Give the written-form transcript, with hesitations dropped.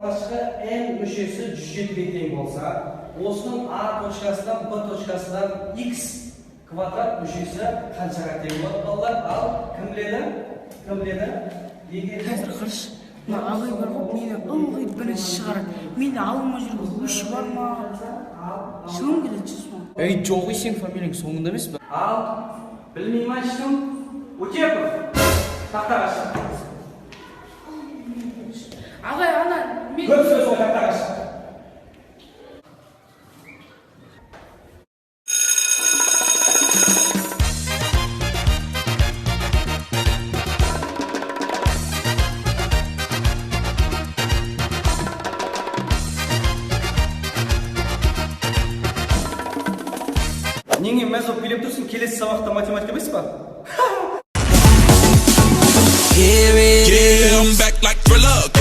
Başka en müşesi 107 teң bolsa, osының A точкасынан B точкасынан x kvadrat müşesi qanchaga teң bo'ladi ballar? Al, kim biladi? Kim biladi? Қазір қырш, мына ағай бар ғой, мені ылғи бірінші шығарады. Менде алма жүрген үш бар ма? Шылым келеді чесно. Ей, жоқ сен фамилияң соңында емес пе? Al, bilmeyman ешкім. Утепов. Тақтаға шық. Ағай, ана, мен... Көп сөз ол тақтаға шық. Неге мәз болып билеп тұрсың? Келесі сабақта математика емес па? Yeah, I'm back like Thriller.